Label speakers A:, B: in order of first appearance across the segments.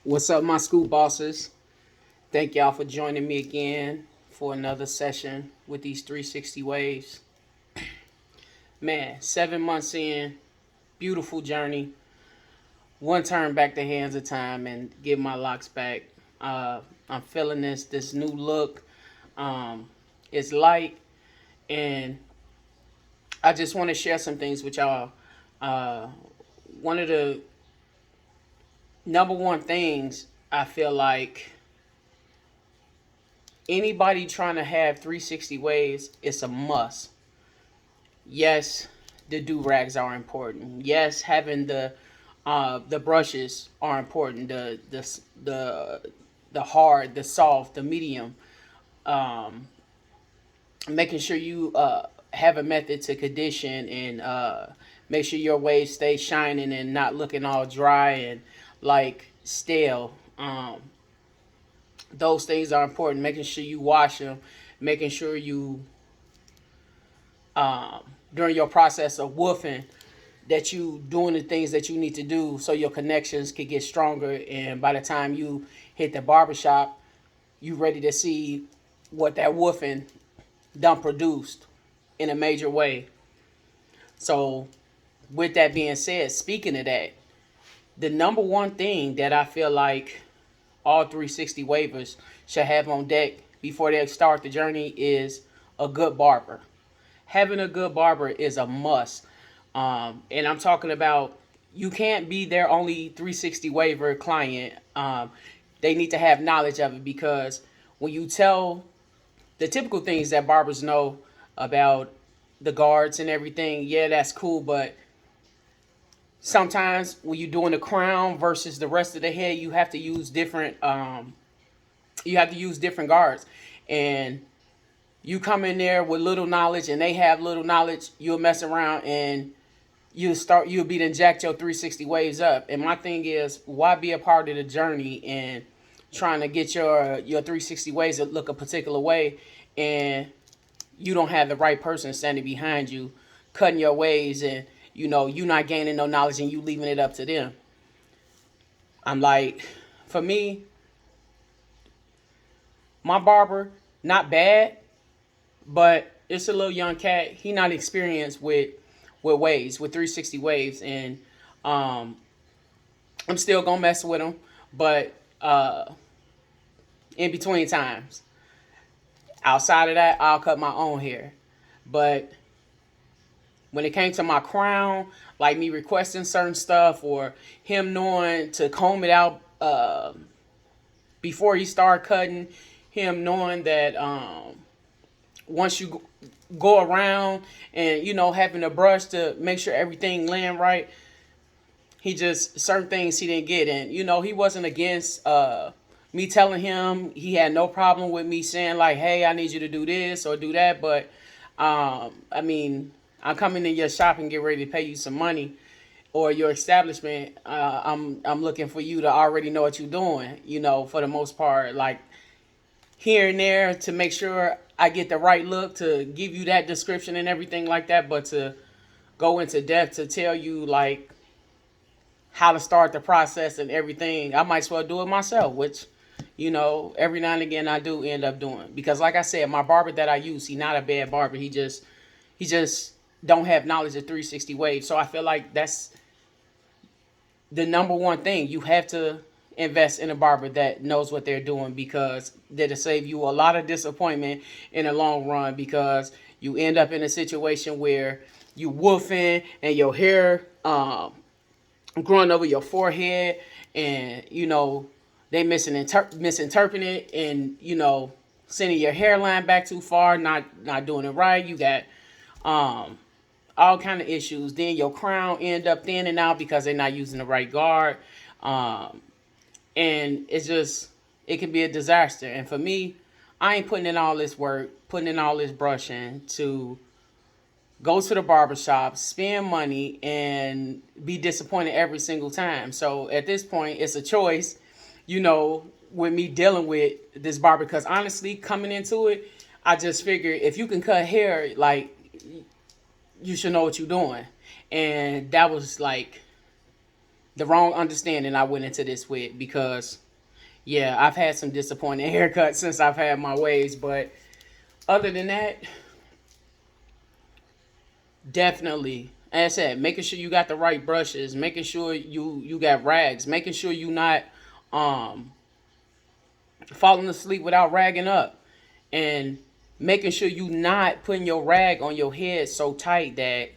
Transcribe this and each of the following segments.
A: What's up, my school bosses? Thank y'all for joining me again for another session with these 360 waves. Man, 7 months in, beautiful journey. One turn back the hands of time and get my locks back. I'm feeling this new look. It's light, and I just want to share some things with y'all. Uh, One of the number one things I feel like anybody trying to have 360 waves, it's a must. Yes, the do rags are important. Yes, having the brushes are important. The hard, the soft, the medium. Um, Making sure you have a method to condition and make sure your waves stay shining and not looking all dry and like stale. Those things are important. Making sure you wash them, making sure you during your process of woofing that you doing the things that you need to do so your connections can get stronger, and by the time you hit the barbershop you ready to see what that woofing done produced in a major way. So with that being said, speaking of that, the number one thing that I feel like all 360 waivers should have on deck before they start the journey is a good barber. Having a good barber is a must. And I'm talking about you can't be their only 360 waiver client. They need to have knowledge of it, because when you tell the typical things that barbers know about the guards and everything, yeah, that's cool. But sometimes when you're doing the crown versus the rest of the head, you have to use different. You have to use different guards, and you come in there with little knowledge and they have little knowledge, you'll mess around and you'll be to jack your 360 waves up. And my thing is, why be a part of the journey and trying to get your 360 waves to look a particular way, and you don't have the right person standing behind you cutting your waves, and you not gaining no knowledge and you leaving it up to them. I'm like, for me, my barber, not bad, but it's a little young cat. He not experienced with waves, with 360 waves, and um, I'm still gonna mess with him, but in between times, outside of that, I'll cut my own hair. But when it came to my crown, like me requesting certain stuff or him knowing to comb it out before he started cutting, him knowing that once you go around and having a brush to make sure everything land right, he just certain things he didn't get. And he wasn't against me telling him. He had no problem with me saying like, hey, I need you to do this or do that. But I mean, I'm coming in your shop and get ready to pay you some money, or your establishment. I'm looking for you to already know what you're doing, for the most part, like here and there, to make sure I get the right look, to give you that description and everything like that. But to go into depth to tell you like how to start the process and everything, I might as well do it myself, which every now and again I do end up doing, because like I said, my barber that I use, he not a bad barber. He just don't have knowledge of 360 waves. So I feel like that's the number one thing. You have to invest in a barber that knows what they're doing, because that'll save you a lot of disappointment in the long run, because you end up in a situation where you woofing and your hair growing over your forehead, and they misinterpreting it, and sending your hairline back too far, not doing it right. You got um all kind of issues. Then your crown end up thinning out because they're not using the right guard. um and it can be a disaster. And for me, I ain't putting in all this work, putting in all this brushing to go to the barbershop, spend money, and be disappointed every single time. So at this point, it's a choice, with me dealing with this barber. Because honestly, coming into it, I just figured if you can cut hair, like, you should know what you're doing. And that was like the wrong understanding I went into this with, because yeah, I've had some disappointing haircuts since I've had my waves, but other than that, definitely, as I said, making sure you got the right brushes, making sure you got rags, making sure you not um falling asleep without ragging up, and making sure you not putting your rag on your head so tight that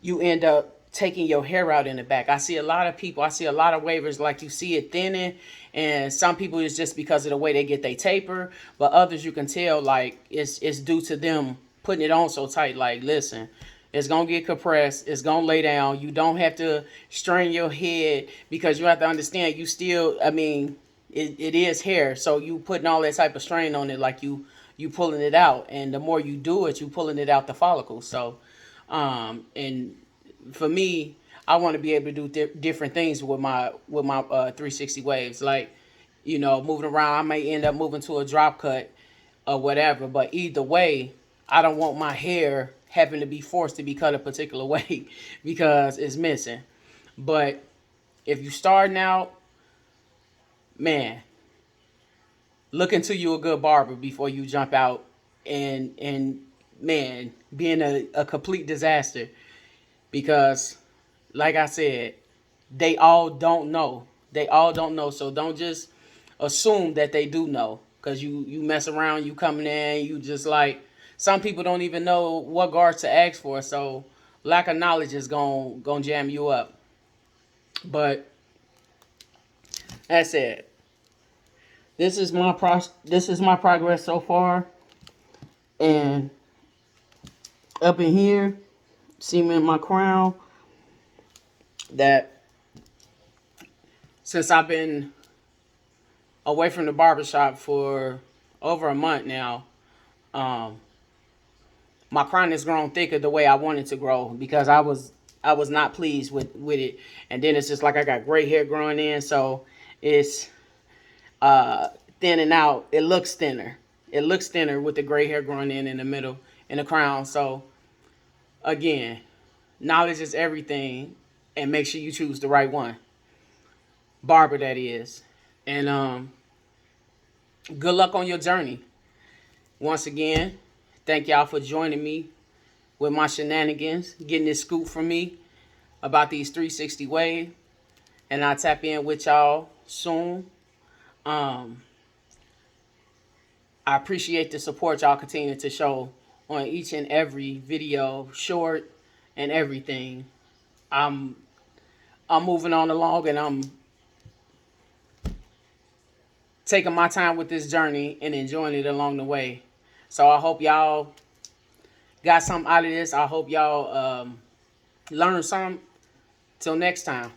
A: you end up taking your hair out in the back. I see a lot of people, I see a lot of wavers, like you see it thinning, and some people it's just because of the way they get they taper, but others you can tell like it's due to them putting it on so tight. Like, listen, it's gonna get compressed, it's gonna lay down. You don't have to strain your head, because you have to understand you still, I mean, it is hair, so you putting all that type of strain on it, like you pulling it out, and the more you do it, you pulling it out the follicles. So and for me, I want to be able to do different things with my 360 waves. Like, moving around, I may end up moving to a drop cut or whatever. But either way, I don't want my hair having to be forced to be cut a particular way because it's missing. But if you starting out, man, look into you a good barber before you jump out and man, being a complete disaster, because like I said, they all don't know. They all don't know. So don't just assume that they do know. Cause you mess around, you coming in, you just like, some people don't even know what guards to ask for. So lack of knowledge is gonna jam you up. But that's it. This is my progress so far. And up in here, see me in my crown, that since I've been away from the barbershop for over a month now, um, my crown has grown thicker the way I wanted to grow, because I was not pleased with it. And then it's just like I got gray hair growing in, so it's uh thinning out. It looks thinner. It looks thinner with the gray hair growing in the middle in the crown. So again, knowledge is everything, and make sure you choose the right one. Barber, that is. And good luck on your journey. Once again, thank y'all for joining me with my shenanigans, getting this scoop from me about these 360 waves. And I'll tap in with y'all soon. Um, I appreciate the support y'all continue to show on each and every video, short and everything. I'm I'm moving on along, and I'm taking my time with this journey and enjoying it along the way. So I hope y'all got something out of this. I hope y'all learn something. Till next time.